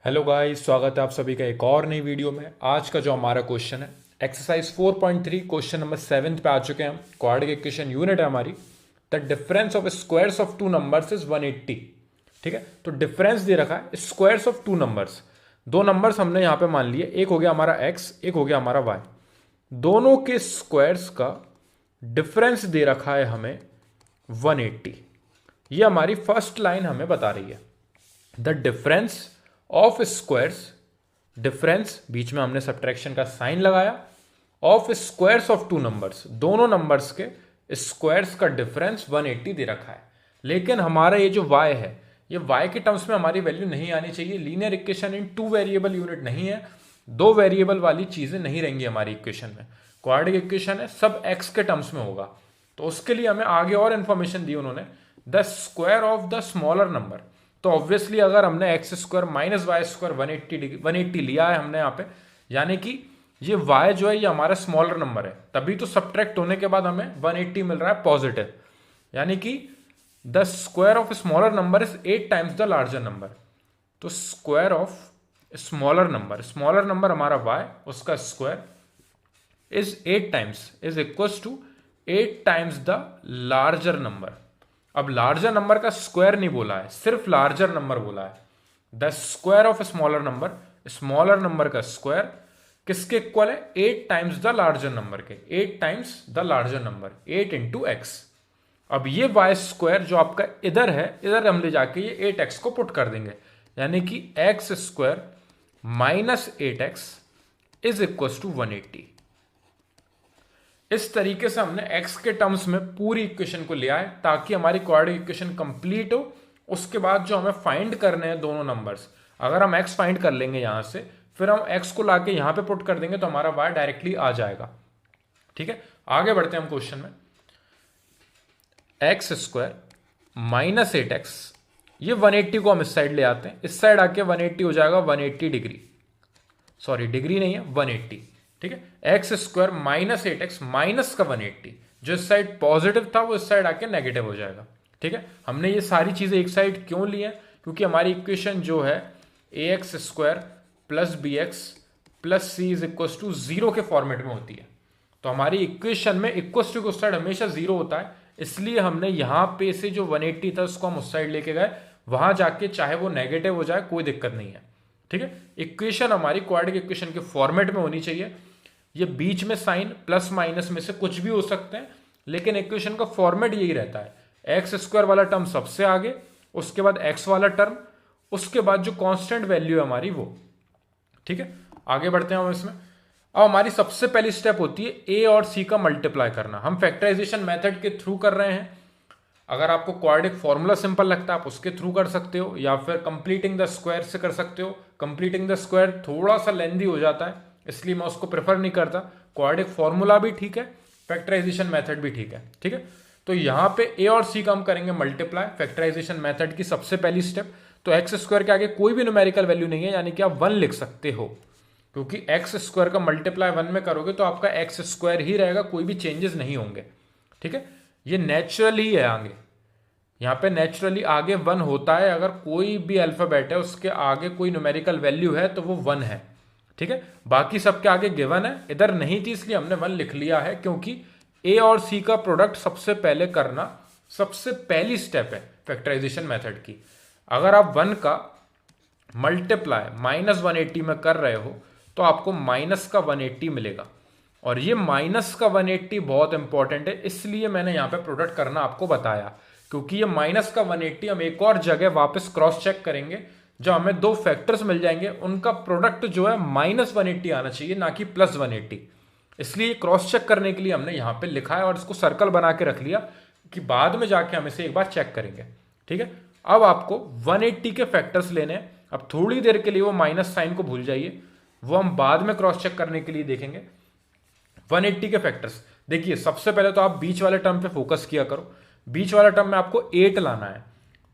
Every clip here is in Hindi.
हेलो गाइस, स्वागत है आप सभी का एक और नई वीडियो में। आज का जो हमारा क्वेश्चन है एक्सरसाइज 4.3 क्वेश्चन नंबर 7 पे आ चुके हैं हम। क्वाड्रेटिक इक्वेशन यूनिट है हमारी। The difference of squares of two numbers is 180। ठीक है, तो डिफरेंस दे रखा है स्क्वायर्स ऑफ टू नंबर्स। दो नंबर्स हमने यहाँ पे मान लिए, एक हो गया हमारा x, एक हो गया हमारा y। दोनों के स्क्वायर्स का डिफरेंस दे रखा है हमें 180। ये हमारी फर्स्ट लाइन हमें बता रही है the difference of squares. Difference बीच में हमने सब्ट्रैक्शन का साइन लगाया। Of squares of two numbers, दोनों नंबर्स के स्क्वायर्स का डिफरेंस 180 दे रखा है। लेकिन हमारा ये जो y है, ये y के टर्म्स में हमारी वैल्यू नहीं आनी चाहिए। Linear equation in two variable unit नहीं है, दो वेरिएबल वाली चीजें नहीं रहेंगी हमारी इक्वेशन में। क्वाड्रेटिक इक्वेशन है, सब x के टर्म्स में होगा। तो उसके लिए हमें आगे और इंफॉर्मेशन दी उन्होंने, the square of the smaller number. तो ऑब्वियसली अगर हमने x square minus y square 180 लिया है हमने यहाँ पे, यानी कि ये y जो है ये हमारा स्मॉलर नंबर है, तभी तो सब्ट्रैक्ट होने के बाद हमें 180 मिल रहा है पॉजिटिव। यानी कि the square of smaller number is 8 times the larger number. तो स्क्वायर ऑफ स्मॉलर नंबर हमारा y, उसका square is 8 times is equal to 8 times the larger number. अब लार्जर नंबर का स्क्वायर नहीं बोला है, सिर्फ लार्जर नंबर बोला है। The square of smaller number का स्क्वायर किसके इक्वल है? 8 टाइम्स द लार्जर नंबर के। 8 times the larger number, 8 into x. अब ये वाई स्क्वायर जो आपका इधर है, इधर हम ले जाके ये 8x को पुट कर देंगे, यानी कि x square minus 8x is equal to 180। इस तरीके से हमने x के टर्म्स में पूरी इक्वेशन को लिया है ताकि हमारी क्वाड्रेटिक इक्वेशन कंप्लीट हो। उसके बाद जो हमें फाइंड करने हैं दोनों नंबर्स, अगर हम x फाइंड कर लेंगे यहां से, फिर हम x को लाके यहां पे पुट कर देंगे तो हमारा y डायरेक्टली आ जाएगा। ठीक है, आगे बढ़ते हैं हम क्वेश्चन में। एक्स स्क्वायर माइनस 8x, ये 180 को हम इस साइड ले आते हैं, इस साइड आके 180 हो जाएगा 180 डिग्री। सॉरी, डिग्री नहीं है, 180। ठीक है, x square minus 8x minus का 180, जो इस साइड पॉजिटिव था वो इस साइड आके नेगेटिव हो जाएगा। ठीक है, हमने ये सारी चीजें एक साइड क्यों ली है? क्योंकि हमारी इक्वेशन जो है ax square plus b x plus c is equal to 0 के फॉर्मेट में होती है। तो हमारी इक्वेशन में इक्वल टू उस साइड हमेशा 0 होता है, इसलिए हमने यहां पे से जो 180 था उसको हम उस साइड लेके गए। वहां जाके चाहे वो नेगेटिव हो जाए कोई दिक्कत नहीं है। ठीक है, इक्वेशन हमारी क्वाड्रेटिक इक्वेशन के फॉर्मेट में होनी चाहिए। ये बीच में साइन प्लस माइनस में से कुछ भी हो सकते हैं, लेकिन इक्वेशन का फॉर्मेट यही रहता है। एक्स स्क्वायर वाला टर्म सबसे आगे, उसके बाद एक्स वाला टर्म, उसके बाद जो कांस्टेंट वैल्यू है हमारी वो। ठीक है, आगे बढ़ते हैं हम इसमें। अब हमारी सबसे पहली स्टेप होती है ए और सी का मल्टीप्लाई करना। हम फैक्टराइजेशन मेथड के थ्रू कर रहे हैं। अगर आपको क्वाड्रेटिक फॉर्मूला सिंपल लगता है आप उसके थ्रू कर सकते हो, या फिर कंप्लीटिंग द स्क्वायर से कर सकते हो। कंप्लीटिंग द स्क्वायर थोड़ा सा लेंदी हो जाता है, इसलिए मैं उसको प्रेफर नहीं करता। क्वाड्रेटिक फॉर्मूला भी ठीक है, फैक्टराइजेशन मेथड भी ठीक है। ठीक है, तो यहां पे ए और सी का हम करेंगे मल्टीप्लाई, फैक्टराइजेशन मेथड की सबसे पहली स्टेप। तो एक्स स्क्वायर के आगे कोई भी न्यूमेरिकल वैल्यू नहीं है, यानी कि आप 1 लिख सकते हो, क्योंकि एक्स स्क्वायर का मल्टीप्लाई 1 में करोगे तो आपका एक्स स्क्वायर ही रहेगा, कोई भी चेंजेस नहीं होंगे। ठीक है, ये नेचुरली है आगे, यहाँ पे नेचुरली आगे 1 होता है। अगर कोई भी अल्फाबेट है उसके आगे कोई न्यूमेरिकल वैल्यू है तो वो 1 है। ठीक है, बाकी सबके आगे गिवन है, इधर नहीं थी इसलिए हमने 1 लिख लिया है, क्योंकि ए और सी का प्रोडक्ट सबसे पहले करना सबसे पहली स्टेप है फैक्टराइजेशन मेथड की। अगर आप 1 का मल्टीप्लाई माइनस 180 में कर रहे हो तो आपको माइनस का 180 मिलेगा, और ये माइनस का 180 बहुत इंपॉर्टेंट है, इसलिए मैंने यहां पे प्रोडक्ट करना आपको बताया। क्योंकि ये माइनस का 180 हम एक और जगह वापस क्रॉस चेक करेंगे, जो हमें दो फैक्टर्स मिल जाएंगे, उनका प्रोडक्ट जो है माइनस 180 आना चाहिए, ना कि प्लस 180। इसलिए क्रॉस चेक करने के लिए हमने यहां पे लिखा है और इसको सर्कल बना के रख लिया कि बाद में जाके हम इसे एक बार चेक करेंगे। ठीक है, अब आपको 180 के फैक्टर्स लेने हैं। अब थोड़ी देर के लिए वो माइनस साइन को भूल जाइए, वो हम बाद में क्रॉस चेक करने के लिए देखेंगे। 180 के फैक्टर्स देखिए, सबसे पहले तो आप बीच वाले टर्म पे फोकस किया करो। बीच वाला टर्म में आपको 8 लाना है।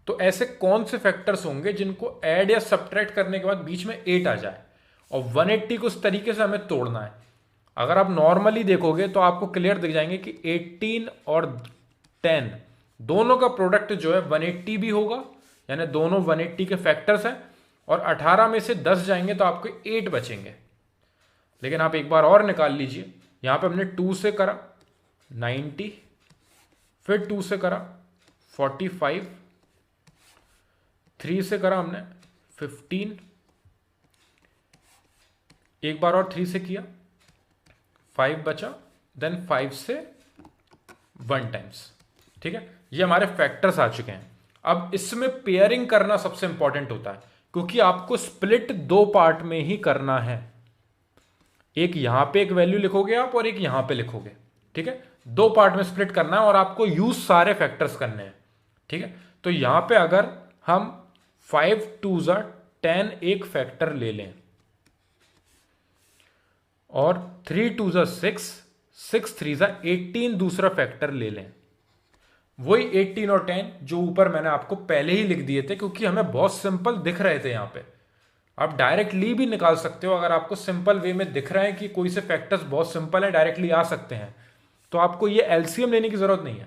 तो ऐसे कौन से फैक्टर्स होंगे जिनको ऐड या सब्ट्रैक्ट करने के बाद बीच में 8 आ जाए, और 180 को उस तरीके से हमें तोड़ना है। अगर आप नॉर्मली देखोगे तो आपको क्लियर दिख जाएंगे कि 18 और 10 दोनों का प्रोडक्ट जो है 180 भी होगा, यानी दोनों 180 के फैक्टर्स हैं, और 18 में से 10 जाएंगे तो आपको 8 बचेंगे। लेकिन आप एक बार और निकाल लीजिए, यहां पे हमने 2 से करा 90, फिर 2 से करा 45, 3 से करा हमने 15, एक बार और 3 से किया 5 बचा, देन 5 से 1 टाइम्स। ठीक है, ये हमारे फैक्टर्स आ चुके हैं। अब इसमें पेयरिंग करना सबसे इंपॉर्टेंट होता है, क्योंकि आपको स्प्लिट 2 पार्ट में ही करना है। एक यहां पे एक वैल्यू लिखोगे आप और एक यहां पे लिखोगे। ठीक है, 2 पार्ट में स्प्लिट करना है और आपको यूज सारे फैक्टर्स करने हैं। ठीक है, तो यहां पे अगर हम 5 2 10 एक फैक्टर ले लें और 3 2 6 6 3 18 दूसरा फैक्टर ले लें, वही 18 और 10 जो ऊपर मैंने आपको पहले ही लिख दिए थे, क्योंकि हमें बहुत सिंपल दिख रहे थे। यहां पे आप डायरेक्टली भी निकाल सकते हो, अगर आपको सिंपल वे में दिख रहा है कि कोई से फैक्टर्स बहुत सिंपल है, डायरेक्टली आ सकते हैं, तो आपको ये एलसीएम लेने की जरूरत नहीं है।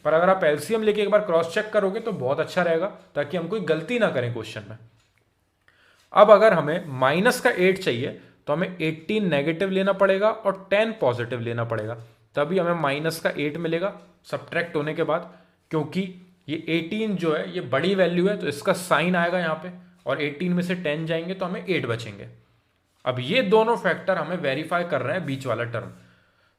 पर अगर आप एलसीएम लेके एक बार क्रॉस चेक करोगे तो बहुत अच्छा रहेगा, ताकि हम कोई गलती ना करें क्वेश्चन में। अब अगर हमें माइनस का 8 चाहिए तो हमें 18 नेगेटिव लेना पड़ेगा और 10 पॉजिटिव लेना पड़ेगा, तभी हमें माइनस का 8 मिलेगा सब्ट्रैक्ट होने के बाद। क्योंकि ये 18 जो है ये बड़ी वैल्यू है, तो इसका साइन आएगा यहाँ पे, और 18 में से 10 जाएंगे तो हमें 8 बचेंगे। अब ये दोनों फैक्टर हमें वेरीफाई कर रहे हैं, बीच वाला टर्म।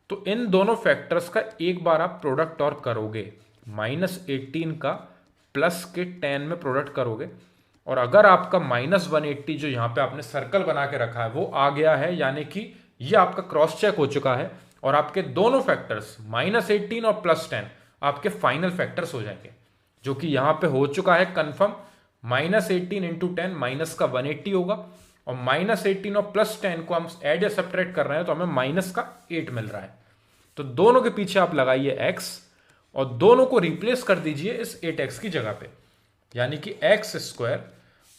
तो इन दोनों फैक्टर्स का एक बार आप प्रोडक्ट और करोगे, -18 का प्लस के 10 में प्रोडक्ट करोगे, और अगर आपका -180 जो यहां पे आपने सर्कल बना के रखा है वो आ गया है, यानी कि ये आपका क्रॉस चेक हो चुका है, और आपके दोनों फैक्टर्स -18 और +10 आपके फाइनल फैक्टर्स हो जाएंगे, जो कि यहां पे हो चुका है कंफर्म। -18 इंटू 10 माइनस का 180 होगा, और -18 और +10 को हम ऐड या सब्ट्रैक्ट कर रहे हैं तो हमें माइनस का 8 मिल रहा है। तो दोनों के पीछे आप लगाइए x और दोनों को रिप्लेस कर दीजिए इस 8x की जगह पे, यानी कि x²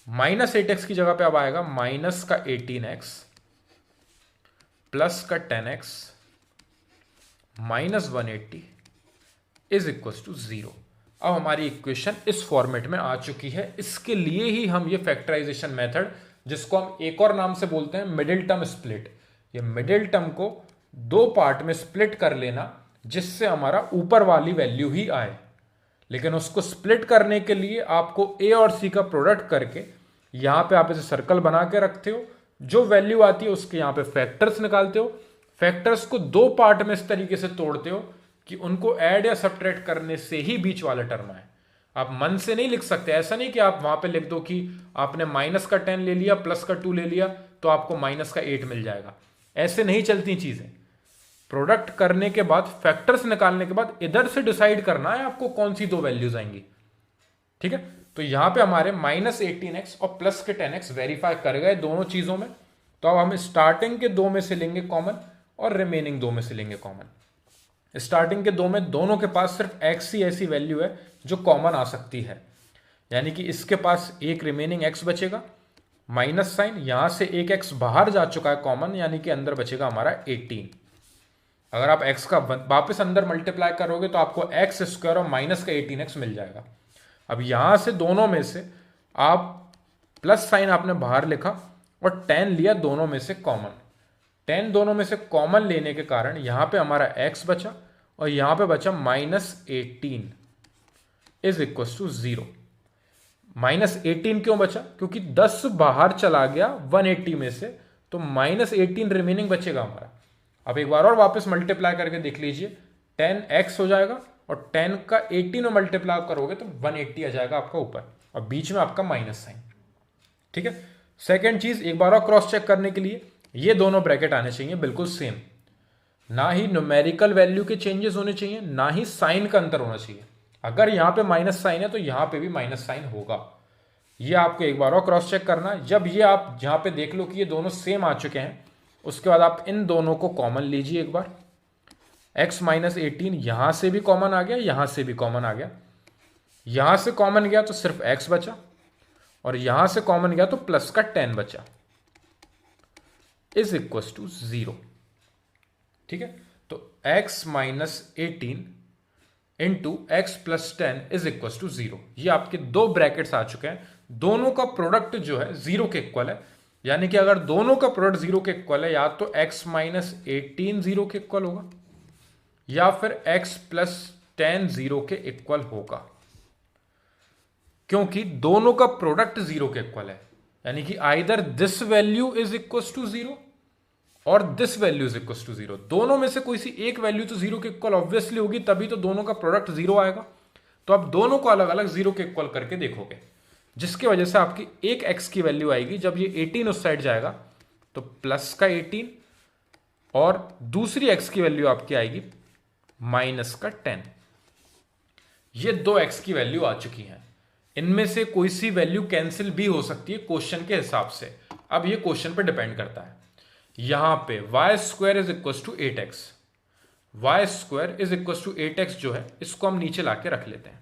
-8x की जगह पे अब आएगा माइनस का 18x प्लस का 10x -180 इज इक्वल टू 0। अब हमारी इक्वेशन इस फॉर्मेट में आ चुकी है। इसके लिए ही हम ये फैक्टराइजेशन मेथड, जिसको हम एक और नाम से बोलते हैं मिडिल टर्म स्प्लिट, ये मिडिल टर्म को 2 पार्ट में स्प्लिट कर लेना, जिससे हमारा ऊपर वाली वैल्यू ही आए। लेकिन उसको स्प्लिट करने के लिए आपको ए और सी का प्रोडक्ट करके यहां पे आप इसे सर्कल बना के रखते हो, जो वैल्यू आती है उसके यहां पे फैक्टर्स निकालते हो, फैक्टर्स को 2 पार्ट में इस तरीके से तोड़ते हो कि उनको ऐड या सब्ट्रैक्ट करने से ही बीच वाला टर्म आए। आप मन से नहीं लिख सकते, ऐसा नहीं कि आप वहां पे लिख दो कि आपने -10 ले लिया प्लस का 2 ले लिया तो आपको -8 मिल जाएगा। ऐसे नहीं चलती चीजें। प्रोडक्ट करने के बाद, फैक्टर्स निकालने के बाद इधर से डिसाइड करना है आपको कौन सी 2 वैल्यूज आएंगी। ठीक है, तो यहां पे हमारे -18x और प्लस के 10x वेरीफाई कर गए दोनों चीजों में। तो अब हम स्टार्टिंग के 2 में से लेंगे कॉमन और रिमेनिंग 2 में से लेंगे कॉमन। स्टार्टिंग के 2 में दोनों के पास सिर्फ x ही ऐसी वैल्यू है जो कॉमन आ सकती है, यानी कि इसके पास एक रिमेनिंग x बचेगा, माइनस साइन, यहां से एक x बाहर जा चुका है कॉमन, यानी कि अंदर बचेगा हमारा 18। अगर आप x का वापस अंदर मल्टीप्लाई करोगे तो आपको x² और माइनस का 18x मिल जाएगा। अब यहां से दोनों में से आप प्लस साइन आपने बाहर लिखा और 10 लिया दोनों में से कॉमन। 10 दोनों में से कॉमन लेने के कारण यहां पे हमारा x बचा और यहां पे बचा -18 इज इक्वल टू 0। -18 क्यों बचा? क्योंकि 10 बाहर चला गया 180 में से, तो -18 रिमेनिंग बचेगा हमारा। अब एक बार और वापस मल्टीप्लाई करके देख लीजिए, 10x हो जाएगा और 10 का 18 में मल्टीप्लाई करोगे तो 180 आ जाएगा आपका ऊपर, और बीच में आपका माइनस साइन। ठीक है, सेकेंड चीज एक बार और क्रॉस चेक करने के लिए, ये दोनों ब्रैकेट आने चाहिए बिल्कुल सेम, ना ही न्यूमेरिकल वैल्यू के चेंजेस होने चाहिए, ना ही साइन का अंतर होना चाहिए। अगर यहां पे माइनस साइन है तो यहां पे भी माइनस साइन होगा। ये आपको एक बार और क्रॉस चेक करना है। जब ये आप यहां पे देख लो कि ये दोनों सेम आ चुके हैं, उसके बाद आप इन दोनों को कॉमन लीजिए एक बार। x -18 यहां से भी कॉमन आ गया, यहां से भी कॉमन आ गया, यहां से कॉमन गया तो सिर्फ x बचा, और यहां से कॉमन गया तो प्लस का 10 बचा, इज इक्वल टू 0। ठीक है, तो x -18 into x plus 10 is equal to 0। ये आपके दो ब्रैकेट्स आ चुके हैं, दोनों का प्रोडक्ट जो है 0 के इक्वल है। यानी कि अगर दोनों का प्रोडक्ट 0 के इक्वल है, या तो x माइनस 18 0 के इक्वल होगा, या फिर x प्लस 10 0 के इक्वल होगा, क्योंकि दोनों का प्रोडक्ट 0 के इक्वल है। यानी कि either this value is equal to 0 और this value is equal to 0। दोनों में से कोई सी एक वैल्यू तो 0 के इक्वल ऑब्वियसली होगी, तभी तो दोनों का प्रोडक्ट 0 आएगा। तो आप दोनों को अलग अलग 0 के इक्वल करके देखोगे, जिसकी वजह से आपकी एक x की वैल्यू आएगी, जब ये 18 उस साइड जाएगा तो प्लस का 18, और दूसरी x की वैल्यू आपकी आएगी माइनस का 10। ये दो x की वैल्यू आ चुकी हैं। इनमें से कोई सी वैल्यू कैंसिल भी हो सकती है क्वेश्चन के हिसाब से। अब ये क्वेश्चन पे डिपेंड करता है। यहां पे y square is equal to 8x, y square is equal to 8x जो है, इसको हम नीचे लाके रख लेते हैं।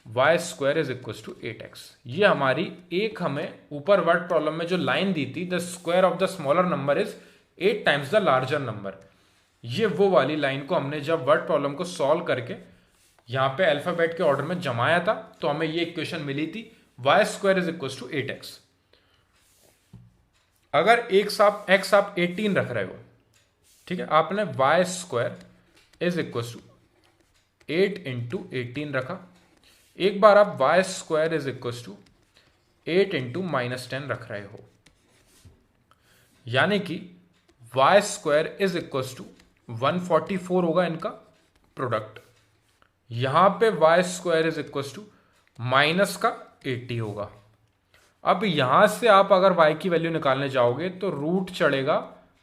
Y square is equal to 8x, ये हमारी एक हमें ऊपर वर्ड प्रॉब्लम में जो लाइन दी थी, the square of the smaller number is 8 times the larger number, ये वो वाली लाइन को हमने जब वर्ड प्रॉब्लम को सॉल्व करके यहां पे अल्फाबेट के ऑर्डर में जमाया था, तो हमें ये इक्वेशन मिली थी, y square is equal to 8x। अगर एक साथ x आप 18 रख रहे हो, ठीक है, आपने y square is equal to 8 into 18 रखा, एक बार आप y square is equal to 8 into minus 10 रख रहे हो, यानी कि y square is equal to 144 होगा इनका प्रोडक्ट। यहां पे y square is equal to minus का 80 होगा। अब यहां से आप अगर y की वैल्यू निकालने जाओगे तो रूट चढ़ेगा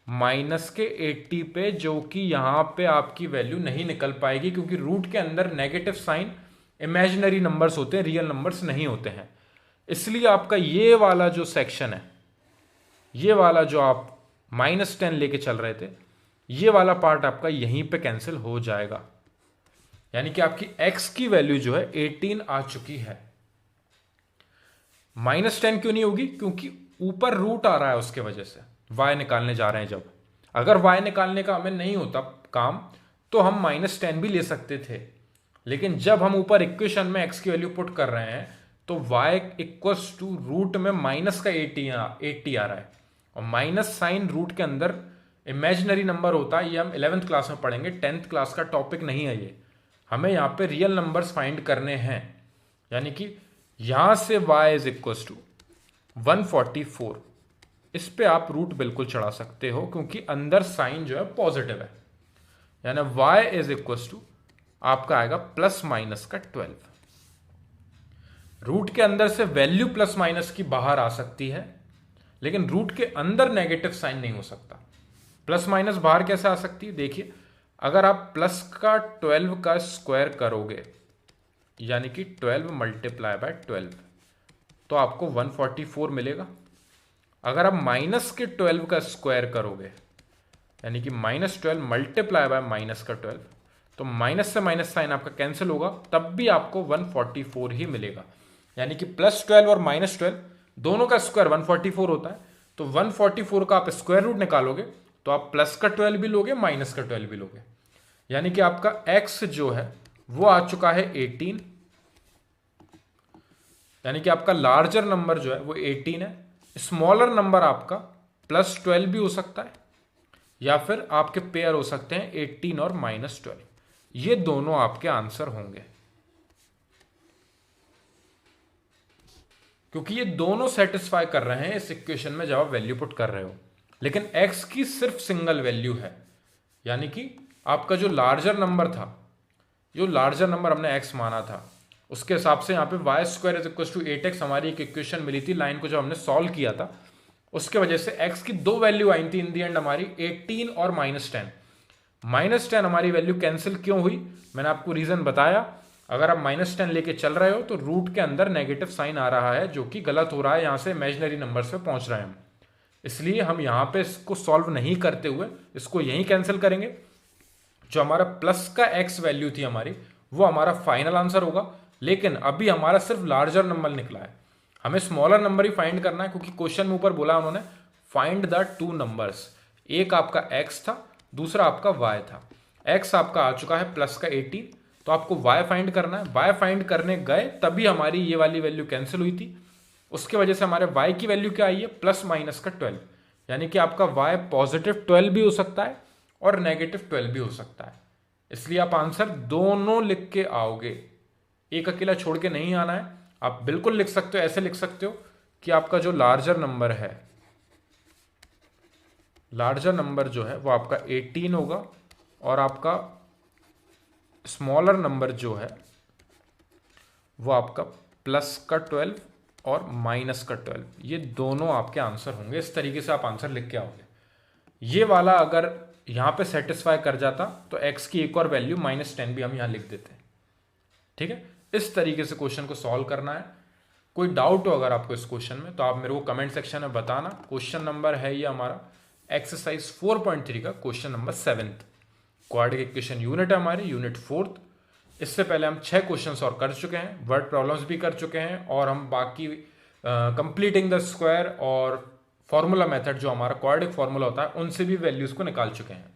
माइनस के 80 पे, जो कि यहां पे आपकी वैल्यू नहीं निकल पाएगी, क्योंकि रूट के अंदर नेगेटिव साइन इमेजिनरी नंबर्स होते हैं, रियल नंबर्स नहीं होते हैं। इसलिए आपका ये वाला जो सेक्शन है, ये वाला जो आप -10 लेके चल रहे थे, ये वाला पार्ट आपका यहीं पे कैंसिल हो जाएगा। यानी कि आपकी x की वैल्यू जो है 18 आ चुकी है। -10 क्यों नहीं होगी? क्योंकि ऊपर रूट आ रहा है, उसके वजह से y निकालने जा रहे हैं जब। अगर y निकालने का हमें नहीं होता काम तो हम -10 भी ले सकते थे, लेकिन जब हम ऊपर इक्वेशन में x की वैल्यू पुट कर रहे हैं तो y इक्वल्स टू रूट में माइनस का 80 आ रहा है, और माइनस साइन रूट के अंदर इमेजिनरी नंबर होता है। ये हम 11th क्लास में पढ़ेंगे, 10th क्लास का टॉपिक नहीं है ये। हमें यहाँ पे रियल नंबर्स फाइंड करने हैं, यानी कि यहां से y इज इक्वल टू 144, इस पे आप रूट बिल्कुल चढ़ा सकते हो, क्योंकि अंदर साइन जो है पॉजिटिव है। यानी y इज इक्वल टू आपका आएगा प्लस माइनस का 12। रूट के अंदर से वैल्यू प्लस माइनस की बाहर आ सकती है, लेकिन रूट के अंदर नेगेटिव साइन नहीं हो सकता। प्लस माइनस बाहर कैसे आ सकती है? देखिए, अगर आप प्लस का 12 का स्क्वायर करोगे, यानी कि 12 मल्टीप्लाई बाय 12, तो आपको 144 मिलेगा। अगर आप माइनस के 12 का स्क्वायर करोगे, यानी कि -12 मल्टीप्लाई बाय माइनस का 12, तो माइनस से माइनस साइन आपका कैंसिल होगा, तब भी आपको 144 ही मिलेगा। यानी कि +12 और -12 दोनों का स्क्वायर 144 होता है, तो 144 का आप स्क्वायर रूट निकालोगे तो आप प्लस का 12 भी लोगे, माइनस का 12 भी लोगे। यानी कि आपका x जो है वो आ चुका है 18, यानी कि आपका लार्जर नंबर जो है वो 18 है। स्मॉलर नंबर आपका +12 भी हो सकता है, या फिर आपके पेयर हो सकते हैं 18 और -12। ये दोनों आपके आंसर होंगे, क्योंकि ये दोनों सेटिस्फाई कर रहे हैं इस इक्वेशन में जब आप वैल्यू पुट कर रहे हो। लेकिन x की सिर्फ सिंगल वैल्यू है, यानी कि आपका जो लार्जर नंबर था, जो लार्जर नंबर हमने x माना था, उसके हिसाब से यहाँ पे y square is equal to 8x हमारी एक इक्वेशन मिली थी लाइन को जब हमने सॉल्व किया था। उसके वजह से x की दो वैल्यू आई थी इन दी एंड हमारी, 18 और -10। -10 हमारी वैल्यू कैंसिल क्यों हुई, मैंने आपको रीजन बताया। अगर आप -10 लेके चल रहे हो तो रूट के अंदर नेगेटिव साइन आ रहा है, जो कि गलत हो रहा है, यहाँ से इमेजिनरी नंबर पे पहुंच रहे हैं हम, इसलिए हम यहाँ पे इसको सॉल्व नहीं करते हुए इसको यहीं कैंसिल करेंगे। जो हमारा प्लस का x वैल्यू थी हमारी, वो हमारा फाइनल आंसर होगा। लेकिन अभी हमारा सिर्फ लार्जर नंबर निकला है, हमें स्मॉलर नंबर ही फाइंड करना है, क्योंकि क्वेश्चन में ऊपर बोला उन्होंने फाइंड द टू नंबर्स। एक आपका x था, दूसरा आपका y था। x आपका आ चुका है प्लस का 18, तो आपको y फाइंड करना है। y फाइंड करने गए तभी हमारी ये वाली वैल्यू कैंसिल हुई थी, उसके वजह से हमारे y की वैल्यू क्या आई है, प्लस माइनस का 12, यानी कि आपका y पॉजिटिव 12 भी हो सकता है और नेगेटिव 12 भी हो सकता है। इसलिए आप आंसर दोनों लिख के आओगे, एक अकेला छोड़ के नहीं आना है। आप बिल्कुल लिख सकते हो, ऐसे लिख सकते हो कि आपका जो लार्जर नंबर है, लार्जर नंबर जो है वो आपका 18 होगा और आपका स्मॉलर नंबर जो है वो आपका प्लस का 12 और माइनस का 12, ये दोनों आपके आंसर होंगे। इस तरीके से आप आंसर लिख के आओगे। ये वाला अगर यहाँ पे सेटिस्फाई कर जाता तो x की एक और वैल्यू -10 भी हम यहाँ लिख देते हैं। ठीक है, इस तरीके से क्वेश्चन को सॉल्व करना है। कोई डाउट हो अगर आपको इस क्वेश्चन में तो आप मेरे को कमेंट सेक्शन में बताना। क्वेश्चन नंबर है ये हमारा एक्सरसाइज 4.3 का question number 7th, quadratic equation unit है हमारी, यूनिट 4th। इससे पहले हम 6 क्वेश्चन सॉल्व कर चुके हैं, वर्ड प्रॉब्लम्स भी कर चुके हैं और हम बाकी कंप्लीटिंग द स्क्वायर और फॉर्मूला मेथड जो हमारा क्वाड्रेटिक फॉर्मूला होता है उनसे भी वैल्यूज को निकाल चुके हैं।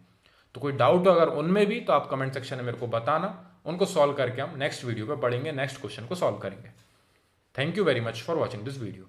तो कोई डाउट हो अगर उनमें भी तो आप कमेंट सेक्शन में मेरे को बताना, उनको सॉल्व करके हम नेक्स्ट वीडियो पे बढ़ेंगे, नेक्स्ट क्वेश्चन को सॉल्व करेंगे। Thank you very much for watching this video.